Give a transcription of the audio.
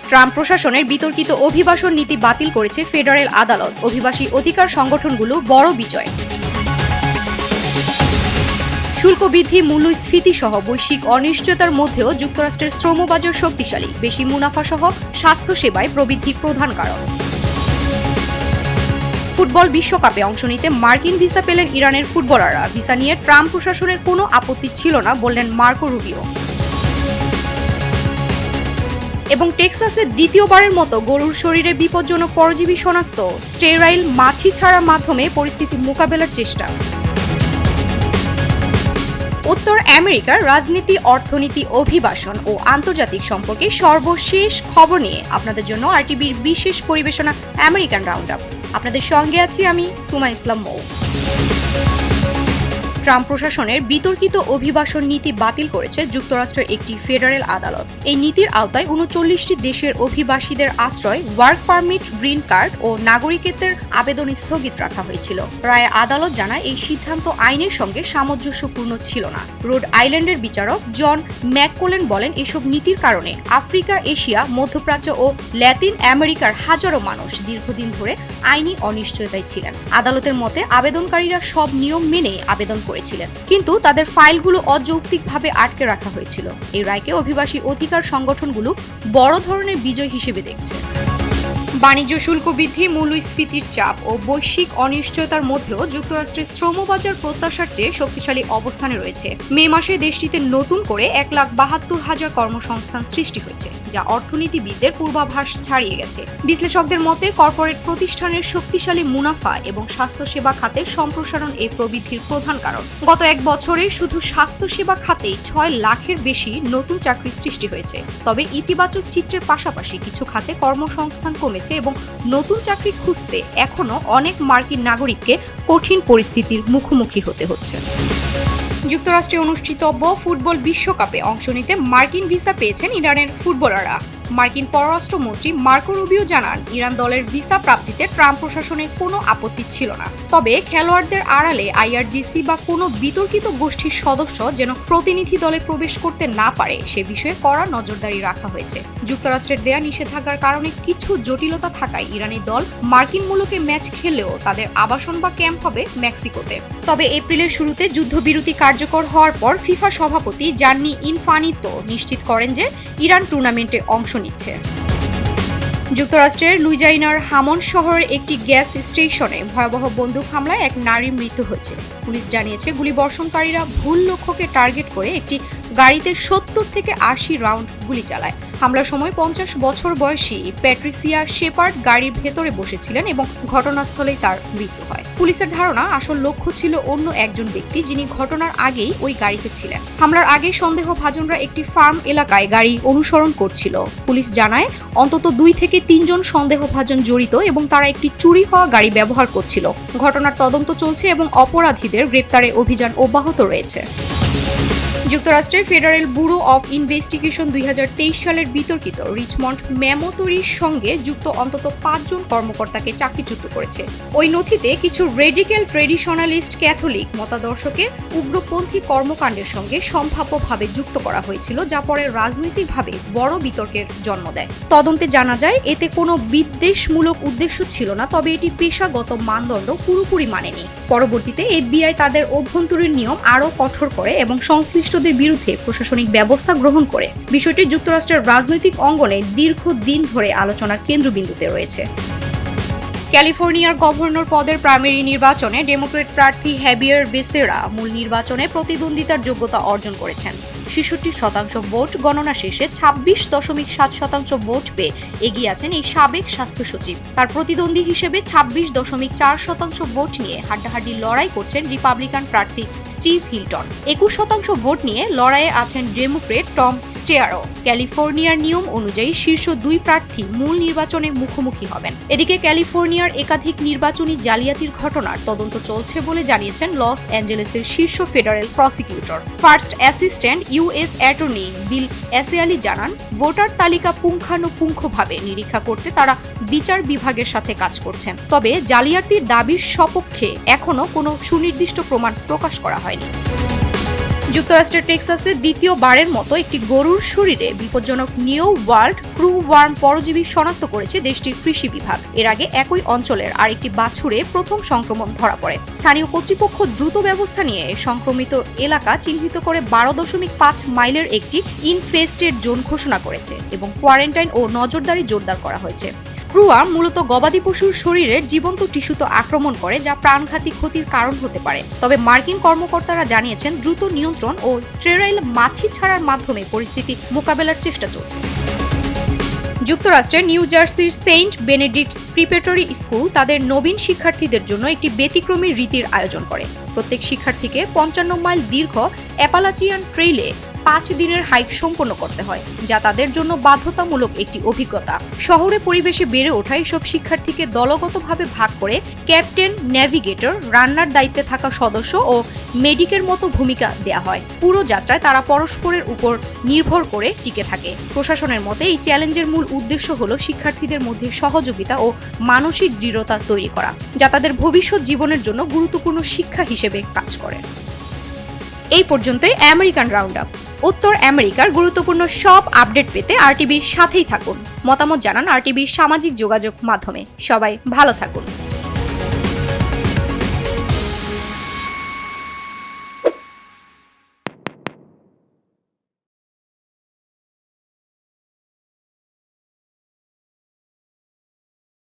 Trump প্রশাসনের বিতর্কিত অভিবাসন নীতি বাতিল করেছে ফেডারেল আদালত। অভিবাসী অধিকার সংগঠনগুলো বড় বিজয়। শুল্ক বৃদ্ধি, মূল্যস্ফীতি সহ বৈশ্বিক অনিশ্চয়তার মধ্যেও যুক্তরাষ্ট্রের শ্রমবাজার শক্তিশালী। বেশি মুনাফা সহ স্বাস্থ্যসেবায় প্রবৃদ্ধি প্রধান কারণ। ফুটবল বিশ্বকাপে অংশ নিতে মার্কিন ভিসা পেলেন ইরানের ফুটবলাররা। ভিসা নিয়ে ট্রাম্প প্রশাসনের কোনো আপত্তি ছিল না বললেন মার্কো রুবিও। এবং টেক্সাসে দ্বিতীয়বারের মতো গরুর শরীরে বিপজ্জনক পরজীবী শনাক্ত। স্টেরাইল মাছি ছাড়ার মাধ্যমে পরিস্থিতি মোকাবেলার চেষ্টা। উত্তর আমেরিকার রাজনীতি, অর্থনীতি, অভিবাসন ও আন্তর্জাতিক সম্পর্কে সর্বশেষ খবর নিয়ে আপনাদের জন্য আরটিভির বিশেষ পরিবেশনা আমেরিকান রাউন্ড আপ। আপনাদের সঙ্গে আছি আমি সুমা ইসলাম মৌ। ট্রাম্প প্রশাসনের বিতর্কিত অভিবাসন নীতি বাতিল করেছে যুক্তরাষ্ট্রের একটি ফেডারেল আদালত। এই নীতির আওতায় ৩৯টি দেশের অভিবাসীদের আশ্রয়, ওয়ার্ক পারমিট, গ্রিন কার্ড ও নাগরিকত্বের আবেদন স্থগিত রাখা হয়েছিল। রায়ে আদালত জানায় এই সিদ্ধান্ত আইনের সঙ্গে সামঞ্জস্যপূর্ণ ছিল না। রোড আইল্যান্ডের বিচারক জন ম্যাককোলেন বলেন, এসব নীতির কারণে আফ্রিকা, এশিয়া, মধ্যপ্রাচ্য ও ল্যাতিন আমেরিকার হাজারো মানুষ দীর্ঘদিন ধরে আইনি অনিশ্চয়তায় ছিলেন। আদালতের মতে আবেদনকারীরা সব নিয়ম মেনে আবেদন করেছিলেন, কিন্তু তাদের ফাইলগুলো অযৌক্তিকভাবে আটকে রাখা হয়েছিল। এই রায়কে অভিবাসী অধিকার সংগঠনগুলো বড় ধরনের বিজয় হিসেবে দেখছে। বাণিজ্য শুল্ক বৃদ্ধি, মূল্যস্ফীতির চাপ ও বৈশ্বিক অনিশ্চয়তার মধ্যেও যুক্তরাষ্ট্রের শ্রমবাজার প্রত্যাশার চেয়ে শক্তিশালী অবস্থানে রয়েছে। মে মাসে দেশটিতে নতুন করে ১,৭২,০০০ কর্মসংস্থান সৃষ্টি হয়েছে, যা অর্থনীতিবিদদের পূর্বাভাস ছাড়িয়ে গেছে। বিশ্লেষকদের মতে কর্পোরেট প্রতিষ্ঠানের শক্তিশালী মুনাফা এবং স্বাস্থ্যসেবা খাতের সম্প্রসারণ এই প্রবৃদ্ধির প্রধান কারণ। গত এক বছরে শুধু স্বাস্থ্যসেবা খাতেই ৬ লাখের বেশি নতুন চাকরি সৃষ্টি হয়েছে। তবে ইতিবাচক চিত্রের পাশাপাশি কিছু খাতে কর্মসংস্থান কমেছে এবং নতুন চাকরি খুঁজতে এখনো অনেক মার্কিন নাগরিককে কঠিন পরিস্থিতির মুখোমুখি হতে হচ্ছে। যুক্তরাষ্ট্রে অনুষ্ঠিতব্য ফুটবল বিশ্বকাপে অংশ নিতে মার্কিন ভিসা পেয়েছেন ইরানের ফুটবলাররা। মার্কিন পররাষ্ট্রমন্ত্রী মার্কো রুবিও জানান, ইরান দলের ভিসা প্রাপ্তিতে ট্রাম্প প্রশাসনের কোনো আপত্তি ছিল না। তবে খেলোয়াড়দের আড়ালে আইআরজিসি বা কোনো বিতর্কিত গোষ্ঠীর সদস্য যেন প্রতিনিধি দলে প্রবেশ করতে না পারে সে বিষয়ে কড়া নজরদারি রাখা হয়েছে। যুক্তরাষ্ট্রের দেয়া নিষেধাজ্ঞার কারণে কিছু জটিলতা থাকায় ইরানি দল মার্কিন মুলুকে ম্যাচ খেললেও তাদের আবাসন বা ক্যাম্প হবে মেক্সিকোতে। তবে এপ্রিলের শুরুতে যুদ্ধবিরতি কার্যকর হওয়ার পর ফিফা সভাপতি জান্নি ইনফানিতো নিশ্চিত করেন যে ইরান টুর্নামেন্টে অংশ নিচ্ছে। যুক্তরাষ্ট্রের লুইজিয়ানার হামন্ড শহরের একটি গ্যাস স্টেশনে ভয়াবহ বন্দুক হামলায় এক নারীর মৃত্যু হয়েছে। পুলিশ জানিয়েছে, গুলিবর্ষণকারীরা ভুল লক্ষ্যকে টার্গেট করে একটি গাড়িতে ৭০ থেকে ৮০ রাউন্ড গুলি চালায়। হামলার সময় ৫০ বছর বয়সী প্যাট্রিসিয়া শেপার্ড গাড়ির ভেতরে বসেছিলেন এবং ঘটনাস্থলেই তার মৃত্যু হয়। পুলিশের ধারণা আসল লক্ষ্য ছিল অন্য একজন ব্যক্তি, যিনি ঘটনার আগেই ওই গাড়িতে ছিলেন। হামলার আগে সন্দেহভাজনরা একটি ফার্ম এলাকায় গাড়ি অনুসরণ করছিল। পুলিশ জানায়, অন্তত ২ থেকে ৩ জন সন্দেহভাজন জড়িত এবং তারা একটি চুরি হওয়া গাড়ি ব্যবহার করছিল। ঘটনার তদন্ত চলছে এবং অপরাধীদের গ্রেপ্তারে অভিযান অব্যাহত রয়েছে। যুক্তরাষ্ট্রের ফেডারেল ব্যুরো অব ইনভেস্টিগেশন ২০২৩ সালের বিতর্কিত রিচমন্ড মেমো তৈরির সঙ্গে যুক্ত অন্তত ৫ জন কর্মকর্তাকে চাকরিচ্যুত করেছে। ওই নথিতে কিছু রেডিক্যাল ট্রেডিশনালিস্ট ক্যাথলিক মতাদর্শকে উগ্রপন্থী কর্মকাণ্ডের সঙ্গে সম্ভাব্যভাবে যুক্ত করা হয়েছিল, যা পরে রাজনৈতিকভাবে বড় বিতর্কের জন্ম দেয়। তদন্তে জানা যায়, এতে কোনো বিদ্বেষমূলক উদ্দেশ্য ছিল না, তবে এটি পেশাগত মানদণ্ড পুরোপুরি মানেনি। পরবর্তীতে এফবিআই তাদের অভ্যন্তরীণ নিয়ম আরও কঠোর করে এবং সংশ্লিষ্টদের বিরুদ্ধে প্রশাসনিক ব্যবস্থা গ্রহণ করে। বিষয়টি যুক্তরাষ্ট্রের রাজনৈতিক অঙ্গনে দীর্ঘদিন ধরে আলোচনার কেন্দ্রবিন্দুতে রয়েছে। ক্যালিফোর্নিয়ার গভর্নর পদের প্রাইমারি নির্বাচনে ডেমোক্র্যাট প্রার্থী হ্যাভিয়ার বেসেরা মূল নির্বাচনে প্রতিদ্বন্দ্বিতার যোগ্যতা অর্জন করেছেন। ৬৬% ভোট গণনা শেষে ২৬.৭% ভোট পেয়ে এগিয়ে আছেন এই সাবেক স্বাস্থ্য সচিব। তার প্রতিদ্বন্দ্বী হিসেবে ২৬.৪% ভোট নিয়ে হাড্ডাহাড্ডি লড়াই করছেন রিপাবলিকান প্রার্থী স্টিভ হিলটন। ২১% ভোট নিয়ে লড়াইয়ে আছেন ডেমোক্রেট টম স্টেয়ারও। ক্যালিফোর্নিয়ার নিয়ম অনুযায়ী শীর্ষ ২ প্রার্থী মূল নির্বাচনে মুখোমুখি হবেন। এদিকে ক্যালিফোর্নিয়ার একাধিক নির্বাচনী জালিয়াতির ঘটনার তদন্ত চলছে বলে জানিয়েছেন লস অ্যাঞ্জেলেসের শীর্ষ federal prosecutor. First assistant US attorney Bill Essayli জানান, ভোটার তালিকা পুঙ্খানুপুঙ্খভাবে নিরীক্ষা করতে তারা বিচার বিভাগের সাথে কাজ করছেন। তবে জালিয়াতির দাবির সপক্ষে এখনো কোনো সুনির্দিষ্ট প্রমাণ প্রকাশ করা হয়নি। যুক্তরাষ্ট্রের টেক্সাসে দ্বিতীয়বারের মতো একটি গরুর শরীরে বিপজ্জনক নিউ ওয়ার্ল্ড ক্রু ওয়ার্ম পরজীবী শনাক্ত করেছে দেশটির কৃষি বিভাগ। এর আগে একই অঞ্চলের আরেকটি বাছুরে প্রথম সংক্রমণ ধরা পড়ে। স্থানীয় কর্তৃপক্ষ দ্রুত ব্যবস্থা নিয়ে সংক্রমিত এলাকা চিহ্নিত করে 12.5 মাইলের একটি ইনফেস্টেড জোন ঘোষণা করেছে এবং কোয়ারেন্টাইন ও নজরদারি জোরদার করা হয়েছে। স্ক্রুওয়ার্ম মূলত গবাদি পশুর শরীরের জীবন্ত টিস্যুতে আক্রমণ করে, যা প্রাণঘাতী ক্ষতির কারণ হতে পারে। তবে মার্কিন কর্মকর্তারা জানিয়েছেন দ্রুত নিয়ন্ত্রণ ও স্টেরাইল মাছি ছাড়ার মাধ্যমে পরিস্থিতি মোকাবেলার চেষ্টা চলছে। যুক্তরাষ্ট্রের নিউ জার্সির সেন্ট বেনেডিক্টস প্রিপারেটরি স্কুল তাদের নবীন শিক্ষার্থীদের জন্য একটি ব্যতিক্রমী রীতির আয়োজন করে। প্রত্যেক শিক্ষার্থীকে 55 মাইল দীর্ঘ অ্যাপালাচিয়ান ট্রেইলে 5 দিনের হাইক সম্পন্ন করতে হয়, যা তাদের জন্য বাধ্যতামূলক একটি অভিজ্ঞতা। শহরে পরিবেশে বেড়ে ওঠা এসব শিক্ষার্থীকে দলগতভাবে ভাগ করে ক্যাপ্টেন, নেভিগেটর, রান্নার দায়িত্বে থাকা সদস্য ও মেডিকের মতো ভূমিকা দেয়া হয়। পুরো যাত্রায় তারা পরস্পরের উপর নির্ভর করে টিকে থাকে। প্রশাসনের মতে এই চ্যালেঞ্জের মূল উদ্দেশ্য হলো শিক্ষার্থীদের মধ্যে সহযোগিতা ও মানসিক দৃঢ়তা তৈরি করা, যা তাদের ভবিষ্যৎ জীবনের জন্য গুরুত্বপূর্ণ শিক্ষা হিসেবে কাজ করে। এই পর্যন্তই আমেরিকান রাউন্ড আপ। উত্তর আমেরিকার গুরুত্বপূর্ণ সব আপডেট পেতে আরটিভির সাথেই থাকুন। মতামত জানান আরটিভির সামাজিক যোগাযোগ মাধ্যমে। সবাই ভালো থাকুন।